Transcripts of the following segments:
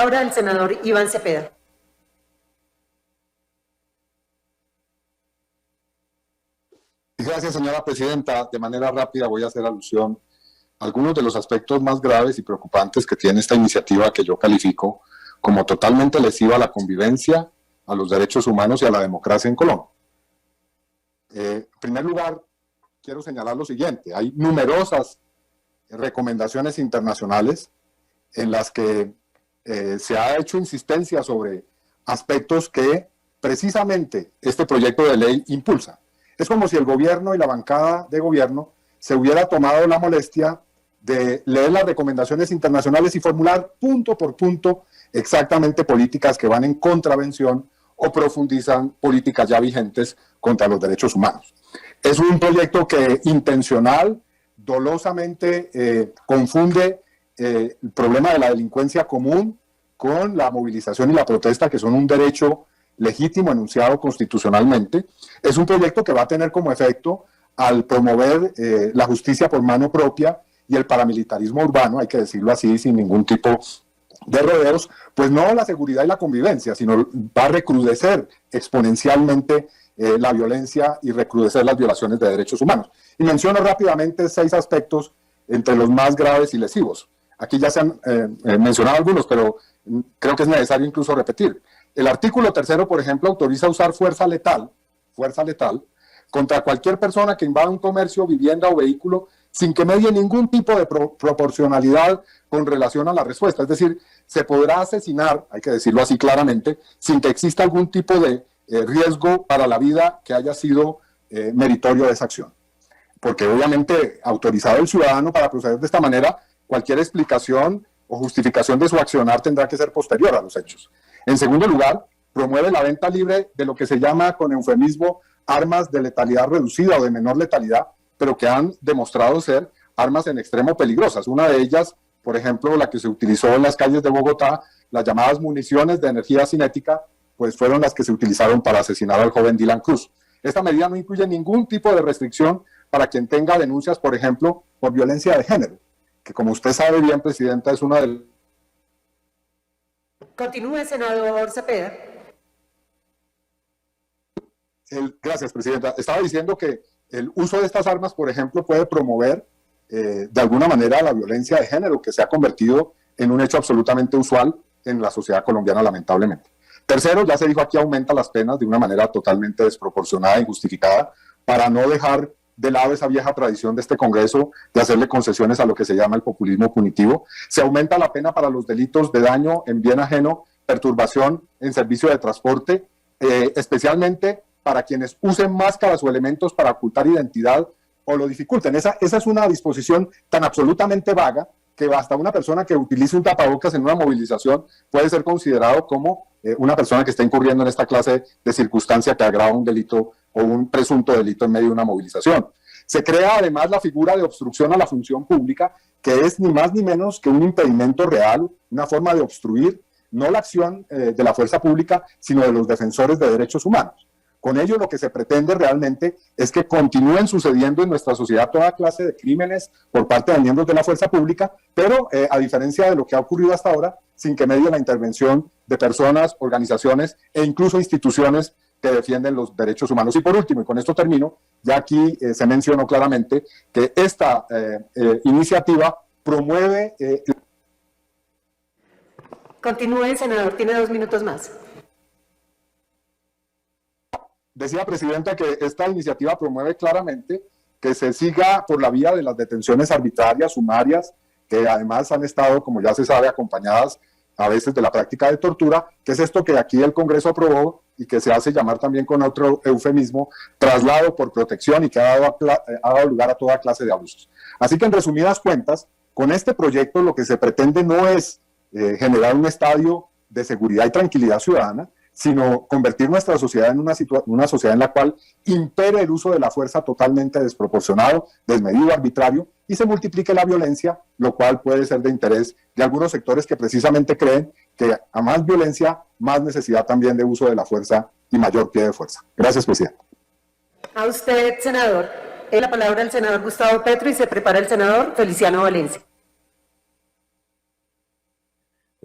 Ahora el senador Iván Cepeda. Gracias, señora presidenta. De manera rápida voy a hacer alusión a algunos de los aspectos más graves y preocupantes que tiene esta iniciativa que yo califico como totalmente lesiva a la convivencia, a los derechos humanos y a la democracia en Colombia. En primer lugar, quiero señalar lo siguiente. Hay numerosas recomendaciones internacionales en las que se ha hecho insistencia sobre aspectos que precisamente este proyecto de ley impulsa. Es como si el gobierno y la bancada de gobierno se hubiera tomado la molestia de leer las recomendaciones internacionales y formular punto por punto exactamente políticas que van en contravención o profundizan políticas ya vigentes contra los derechos humanos. Es un proyecto que intencional, dolosamente confunde el problema de la delincuencia común con la movilización y la protesta, que son un derecho legítimo enunciado constitucionalmente. Es un proyecto que va a tener como efecto, al promover la justicia por mano propia y el paramilitarismo urbano, hay que decirlo así, sin ningún tipo de rodeos, pues no la seguridad y la convivencia, sino va a recrudecer exponencialmente la violencia y recrudecer las violaciones de derechos humanos. Y menciono rápidamente 6 aspectos entre los más graves y lesivos. Aquí ya se han mencionado algunos, pero creo que es necesario incluso repetir. El artículo 3, por ejemplo, autoriza usar fuerza letal, contra cualquier persona que invada un comercio, vivienda o vehículo sin que medie ningún tipo de proporcionalidad con relación a la respuesta. Es decir, se podrá asesinar, hay que decirlo así claramente, sin que exista algún tipo de riesgo para la vida que haya sido meritorio de esa acción. Porque obviamente, autorizado el ciudadano para proceder de esta manera, cualquier explicación o justificación de su accionar tendrá que ser posterior a los hechos. En segundo lugar, promueve la venta libre de lo que se llama, con eufemismo, armas de letalidad reducida o de menor letalidad, pero que han demostrado ser armas en extremo peligrosas. Una de ellas, por ejemplo, la que se utilizó en las calles de Bogotá, las llamadas municiones de energía cinética, pues fueron las que se utilizaron para asesinar al joven Dylan Cruz. Esta medida no incluye ningún tipo de restricción para quien tenga denuncias, por ejemplo, por violencia de género, que como usted sabe bien, Presidenta, es una de... Continúe, senador Cepeda. Gracias, Presidenta. Estaba diciendo que el uso de estas armas, por ejemplo, puede promover de alguna manera la violencia de género, que se ha convertido en un hecho absolutamente usual en la sociedad colombiana, lamentablemente. Tercero, ya se dijo aquí, aumenta las penas de una manera totalmente desproporcionada e injustificada para no dejar de lado esa vieja tradición de este Congreso de hacerle concesiones a lo que se llama el populismo punitivo. Se aumenta la pena para los delitos de daño en bien ajeno, perturbación en servicio de transporte, especialmente para quienes usen máscaras o elementos para ocultar identidad o lo dificulten. Esa es una disposición tan absolutamente vaga que hasta una persona que utilice un tapabocas en una movilización puede ser considerado como una persona que está incurriendo en esta clase de circunstancia que agrava un delito o un presunto delito en medio de una movilización. Se crea además la figura de obstrucción a la función pública, que es ni más ni menos que un impedimento real, una forma de obstruir no la acción de la fuerza pública, sino de los defensores de derechos humanos. Con ello lo que se pretende realmente es que continúen sucediendo en nuestra sociedad toda clase de crímenes por parte de miembros de la fuerza pública, pero a diferencia de lo que ha ocurrido hasta ahora, sin que medie la intervención de personas, organizaciones e incluso instituciones que defienden los derechos humanos. Y por último, y con esto termino, ya aquí se mencionó claramente que esta iniciativa promueve... Continúe, senador, tiene 2 minutos más. Decía, Presidenta, que esta iniciativa promueve claramente que se siga por la vía de las detenciones arbitrarias, sumarias, que además han estado, como ya se sabe, acompañadas a veces de la práctica de tortura, que es esto que aquí el Congreso aprobó y que se hace llamar también con otro eufemismo, traslado por protección, y que ha dado lugar a toda clase de abusos. Así que, en resumidas cuentas, con este proyecto lo que se pretende no es generar un estadio de seguridad y tranquilidad ciudadana, sino convertir nuestra sociedad en una sociedad en la cual impere el uso de la fuerza totalmente desproporcionado, desmedido, arbitrario, y se multiplique la violencia, lo cual puede ser de interés de algunos sectores que precisamente creen que a más violencia, más necesidad también de uso de la fuerza y mayor pie de fuerza. Gracias, Presidente. A usted, senador. La palabra al senador Gustavo Petro y se prepara el senador Feliciano Valencia.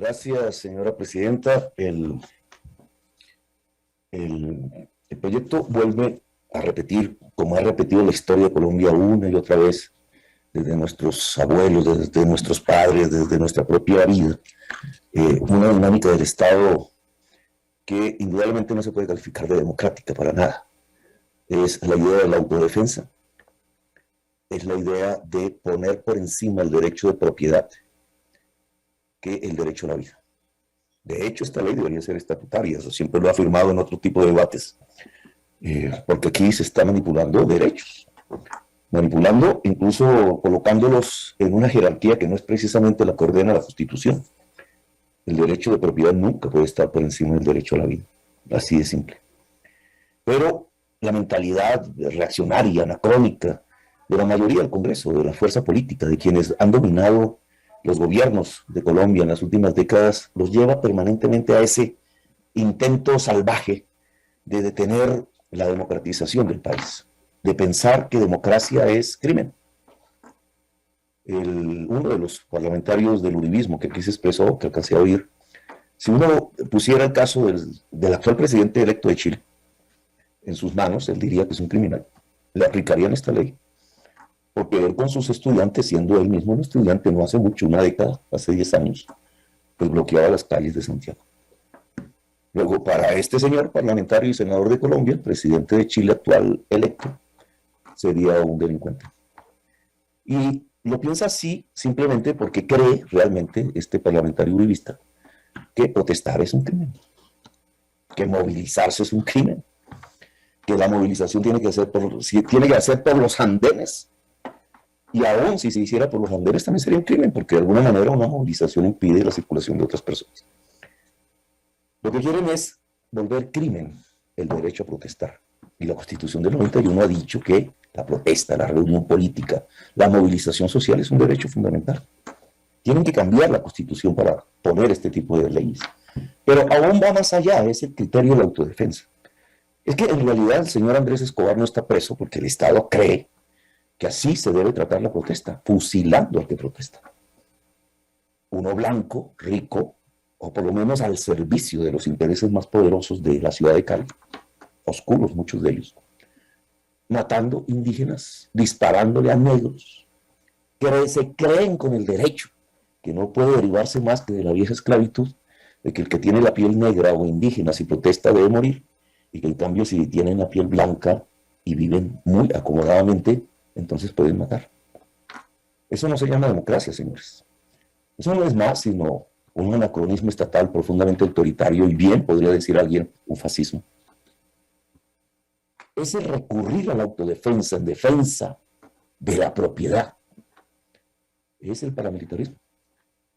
Gracias, señora presidenta. El proyecto vuelve a repetir, como ha repetido la historia de Colombia una y otra vez, desde nuestros abuelos, desde nuestros padres, desde nuestra propia vida, una dinámica del Estado que indudablemente no se puede calificar de democrática para nada. Es la idea de la autodefensa, es la idea de poner por encima el derecho de propiedad que el derecho a la vida. De hecho, esta ley debería ser estatutaria, eso siempre lo he afirmado en otro tipo de debates, porque aquí se está manipulando derechos, manipulando, incluso colocándolos en una jerarquía que no es precisamente la que ordena la Constitución. El derecho de propiedad nunca puede estar por encima del derecho a la vida, así de simple. Pero la mentalidad reaccionaria, anacrónica, de la mayoría del Congreso, de la fuerza política, de quienes han dominado los gobiernos de Colombia en las últimas décadas, los lleva permanentemente a ese intento salvaje de detener la democratización del país, de pensar que democracia es crimen. Uno de los parlamentarios del uribismo que aquí se expresó, que alcancé a oír, si uno pusiera el caso del actual presidente electo de Chile en sus manos, él diría que es un criminal. Le aplicarían esta ley, porque él con sus estudiantes, siendo él mismo un estudiante no hace mucho, una década, hace 10 años, pues bloqueaba las calles de Santiago. Luego, para este señor parlamentario y senador de Colombia, el presidente de Chile actual electo, sería un delincuente. Y lo piensa así simplemente porque cree realmente este parlamentario uribista que protestar es un crimen, que movilizarse es un crimen, que la movilización tiene que ser por los andenes, y aún si se hiciera por los andenes también sería un crimen, porque de alguna manera una movilización impide la circulación de otras personas. Lo que quieren es volver crimen el derecho a protestar. Y la Constitución del 91 ha dicho que la protesta, la reunión política, la movilización social es un derecho fundamental. Tienen que cambiar la Constitución para poner este tipo de leyes. Pero aún va más allá, es el criterio de la autodefensa. Es que en realidad el señor Andrés Escobar no está preso porque el Estado cree que así se debe tratar la protesta, fusilando al que protesta. Uno blanco, rico, o por lo menos al servicio de los intereses más poderosos de la ciudad de Cali, oscuros muchos de ellos, matando indígenas, disparándole a negros, que se creen con el derecho, que no puede derivarse más que de la vieja esclavitud, de que el que tiene la piel negra o indígena si protesta debe morir, y que en cambio si tienen la piel blanca y viven muy acomodadamente, entonces pueden matar. Eso no se llama democracia, señores. Eso no es más sino un anacronismo estatal profundamente autoritario y bien, podría decir alguien, un fascismo. Es el recurrir a la autodefensa en defensa de la propiedad. Es el paramilitarismo.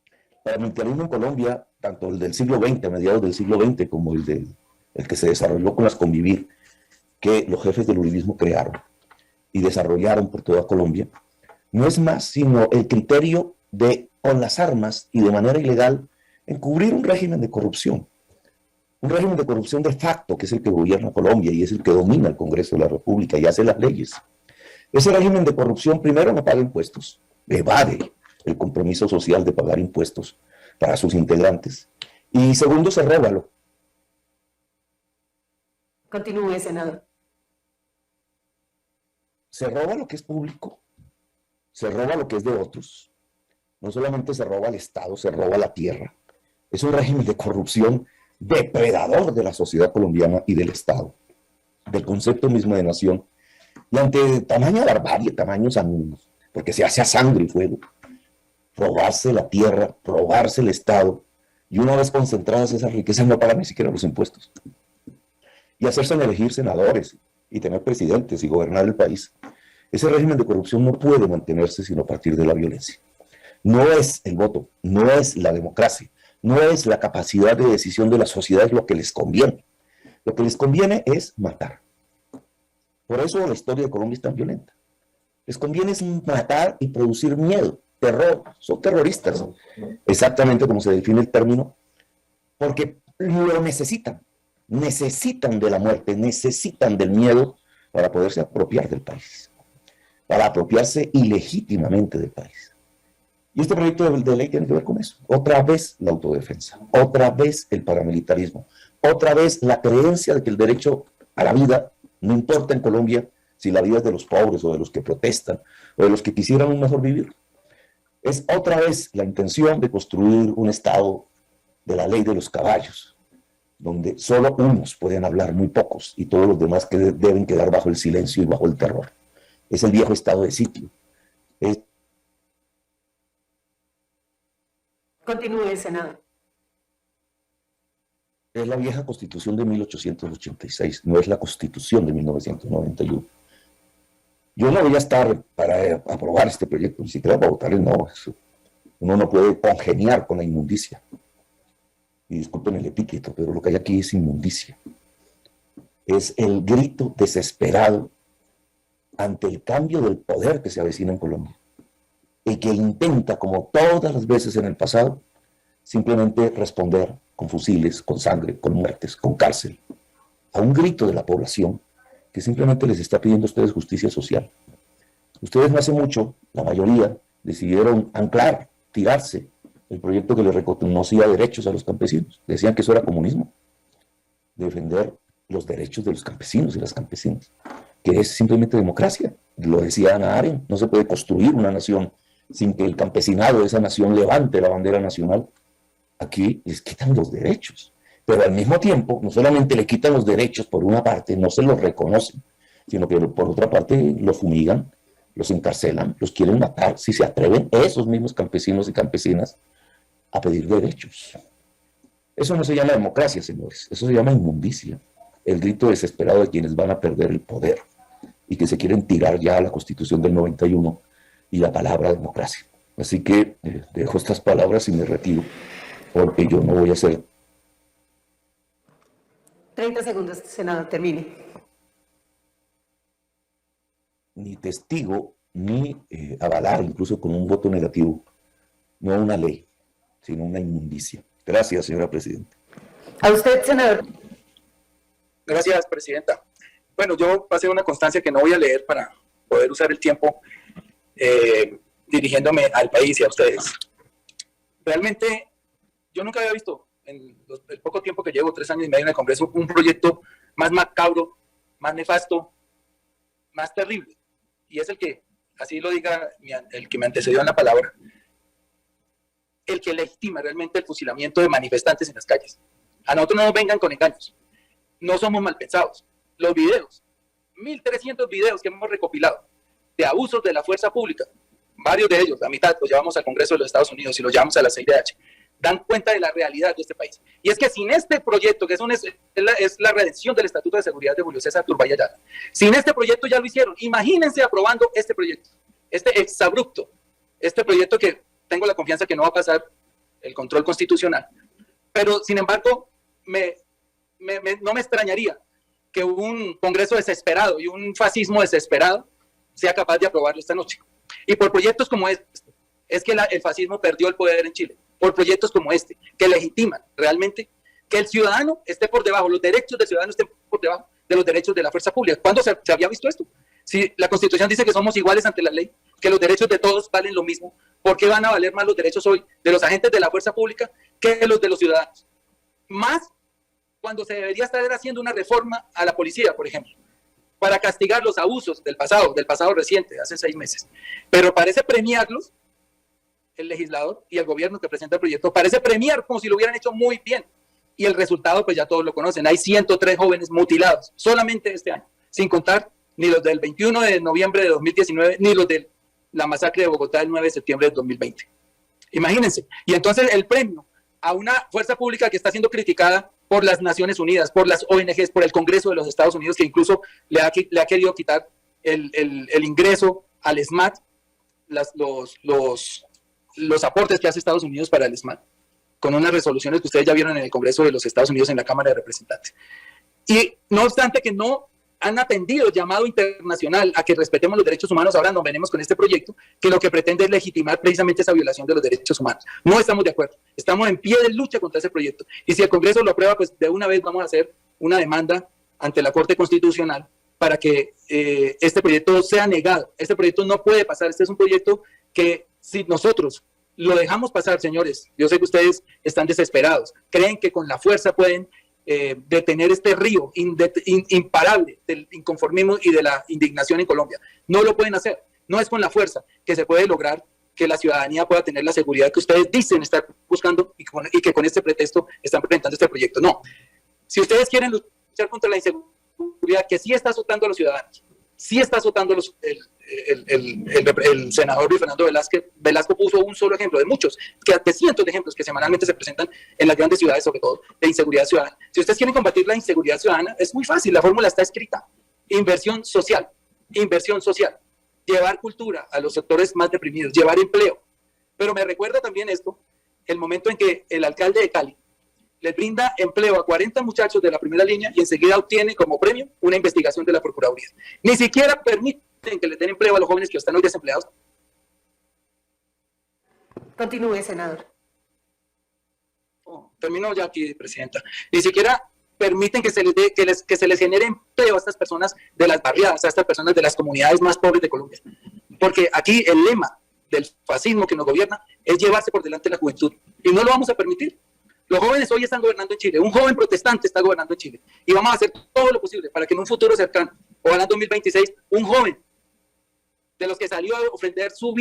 El paramilitarismo en Colombia, tanto el del siglo XX, a mediados del siglo XX, como el que se desarrolló con las Convivir, que los jefes del uribismo crearon y desarrollaron por toda Colombia, no es más sino el criterio de, con las armas y de manera ilegal, encubrir un régimen de corrupción. Un régimen de corrupción de facto, que es el que gobierna Colombia y es el que domina el Congreso de la República y hace las leyes. Ese régimen de corrupción, primero, no paga impuestos, evade el compromiso social de pagar impuestos para sus integrantes. Y segundo, se róbalo. Continúe, senador. Se roba lo que es público, se roba lo que es de otros. No solamente se roba al Estado, se roba la tierra. Es un régimen de corrupción depredador de la sociedad colombiana y del Estado, del concepto mismo de nación. Y ante tamaña barbarie, tamaños anunos, porque se hace a sangre y fuego, robarse la tierra, robarse el Estado, y una vez concentradas esas riquezas no pagan ni siquiera los impuestos. Y hacerse elegir senadores, y tener presidentes y gobernar el país. Ese régimen de corrupción no puede mantenerse sino a partir de la violencia. No es el voto, no es la democracia, no es la capacidad de decisión de la sociedad lo que les conviene. Lo que les conviene es matar. Por eso la historia de Colombia es tan violenta. Les conviene es matar y producir miedo, terror. Son terroristas, exactamente como se define el término, porque lo necesitan. Necesitan de la muerte, necesitan del miedo para poderse apropiar del país, para apropiarse ilegítimamente del país. Y este proyecto de ley tiene que ver con eso. Otra vez la autodefensa, otra vez el paramilitarismo, otra vez la creencia de que el derecho a la vida no importa en Colombia si la vida es de los pobres o de los que protestan o de los que quisieran un mejor vivir. Es otra vez la intención de construir un estado de la ley de los caballos, donde solo unos pueden hablar, muy pocos, y todos los demás que deben quedar bajo el silencio y bajo el terror. Es el viejo estado de sitio. Continúe, senador. Es la vieja Constitución de 1886, no es la Constitución de 1991. Yo no voy a estar para aprobar este proyecto, ni siquiera para votar el no. Uno no puede congeniar con la inmundicia. Y disculpen el epíteto, pero lo que hay aquí es inmundicia. Es el grito desesperado ante el cambio del poder que se avecina en Colombia. Y que intenta, como todas las veces en el pasado, simplemente responder con fusiles, con sangre, con muertes, con cárcel, a un grito de la población que simplemente les está pidiendo a ustedes justicia social. Ustedes no hace mucho, la mayoría, decidieron anclar, tirarse el proyecto que les reconocía derechos a los campesinos. Decían que eso era comunismo, defender los derechos de los campesinos y las campesinas, que es simplemente democracia. Lo decía Hannah Arendt, no se puede construir una nación sin que el campesinado de esa nación levante la bandera nacional. Aquí les quitan los derechos, pero al mismo tiempo no solamente le quitan los derechos por una parte, no se los reconocen, sino que por otra parte los fumigan, los encarcelan, los quieren matar si se atreven esos mismos campesinos y campesinas a pedir derechos. Eso no se llama democracia, señores, eso se llama inmundicia, el grito desesperado de quienes van a perder el poder y que se quieren tirar ya a la Constitución del 91 y la palabra democracia. Así que dejo estas palabras y me retiro, porque yo no voy a ser... 30 segundos, senador, termine. Ni testigo, ni avalar, incluso con un voto negativo, no una ley, sino una inmundicia. Gracias, señora presidenta. A usted, senador. Gracias, presidenta. Bueno, yo pasé una constancia que no voy a leer para poder usar el tiempo dirigiéndome al país y a ustedes. Realmente, yo nunca había visto en el poco tiempo que llevo, 3 años y medio en el Congreso, un proyecto más macabro, más nefasto, más terrible. Y es el que, así lo diga el que me antecedió en la palabra, el que legitima realmente el fusilamiento de manifestantes en las calles. A nosotros no nos vengan con engaños. No somos mal pensados. Los videos, 1.300 videos que hemos recopilado de abusos de la fuerza pública, varios de ellos, la mitad, los llevamos al Congreso de los Estados Unidos y los llevamos a la CIDH, dan cuenta de la realidad de este país. Y es que sin este proyecto, que es la redención del Estatuto de Seguridad de Julio César Turbay Ayala, sin este proyecto ya lo hicieron. Imagínense aprobando este proyecto, este exabrupto, este proyecto que tengo la confianza que no va a pasar el control constitucional. Pero, sin embargo, no me extrañaría que un Congreso desesperado y un fascismo desesperado sea capaz de aprobarlo esta noche. Y por proyectos como este, es que el fascismo perdió el poder en Chile. Por proyectos como este, que legitiman realmente que el ciudadano esté por debajo, los derechos del ciudadano estén por debajo de los derechos de la fuerza pública. ¿Cuándo se había visto esto? Si la Constitución dice que somos iguales ante la ley, que los derechos de todos valen lo mismo, ¿por qué van a valer más los derechos hoy de los agentes de la fuerza pública que los de los ciudadanos? Más cuando se debería estar haciendo una reforma a la policía, por ejemplo, para castigar los abusos del pasado reciente, hace 6 meses. Pero parece premiarlos, el legislador y el gobierno que presenta el proyecto, parece premiar como si lo hubieran hecho muy bien. Y el resultado, pues ya todos lo conocen. Hay 103 jóvenes mutilados solamente este año, sin contar ni los del 21 de noviembre de 2019, ni los de la masacre de Bogotá del 9 de septiembre de 2020. Imagínense. Y entonces el premio a una fuerza pública que está siendo criticada por las Naciones Unidas, por las ONGs, por el Congreso de los Estados Unidos, que incluso le ha querido quitar el ingreso al SMAT, los aportes que hace Estados Unidos para el SMAT, con unas resoluciones que ustedes ya vieron en el Congreso de los Estados Unidos, en la Cámara de Representantes. Y no obstante que no han atendido el llamado internacional a que respetemos los derechos humanos, ahora nos venimos con este proyecto que lo que pretende es legitimar precisamente esa violación de los derechos humanos. No estamos de acuerdo, estamos en pie de lucha contra ese proyecto. Y si el Congreso lo aprueba, pues de una vez vamos a hacer una demanda ante la Corte Constitucional para que este proyecto sea negado. Este proyecto no puede pasar, este es un proyecto que si nosotros Lo dejamos pasar, señores. Yo sé que ustedes están desesperados. Creen que con la fuerza pueden detener este río imparable del inconformismo y de la indignación en Colombia. No lo pueden hacer. No es con la fuerza que se puede lograr que la ciudadanía pueda tener la seguridad que ustedes dicen estar buscando y que con este pretexto están presentando este proyecto. No. Si ustedes quieren luchar contra la inseguridad que sí está azotando a los ciudadanos, sí está azotando el senador Luis Fernando Velasco puso un solo ejemplo de muchos, de cientos de ejemplos que semanalmente se presentan en las grandes ciudades, sobre todo de inseguridad ciudadana. Si ustedes quieren combatir la inseguridad ciudadana, es muy fácil, la fórmula está escrita. Inversión social, llevar cultura a los sectores más deprimidos, llevar empleo. Pero me recuerda también esto, el momento en que el alcalde de Cali le brinda empleo a 40 muchachos de la primera línea y enseguida obtiene como premio una investigación de la Procuraduría. Ni siquiera permiten que le den empleo a los jóvenes que están hoy desempleados. Continúe, senador. Termino ya aquí, presidenta. Ni siquiera permiten que se les genere empleo a estas personas de las barriadas, a estas personas de las comunidades más pobres de Colombia. Porque aquí el lema del fascismo que nos gobierna es llevarse por delante la juventud. Y no lo vamos a permitir. Los jóvenes hoy están gobernando en Chile. Un joven protestante está gobernando en Chile. Y vamos a hacer todo lo posible para que en un futuro cercano, ojalá en 2026, un joven de los que salió a ofrendar su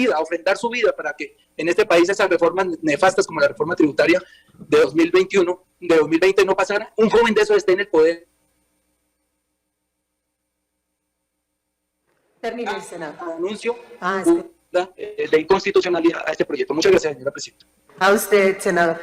vida para que en este país esas reformas nefastas como la reforma tributaria de 2021, de 2020 no pasaran, un joven de esos esté en el poder. Termine, senador. Anuncio Es que... de inconstitucionalidad a este proyecto. Muchas gracias, señora presidenta. A usted, senador.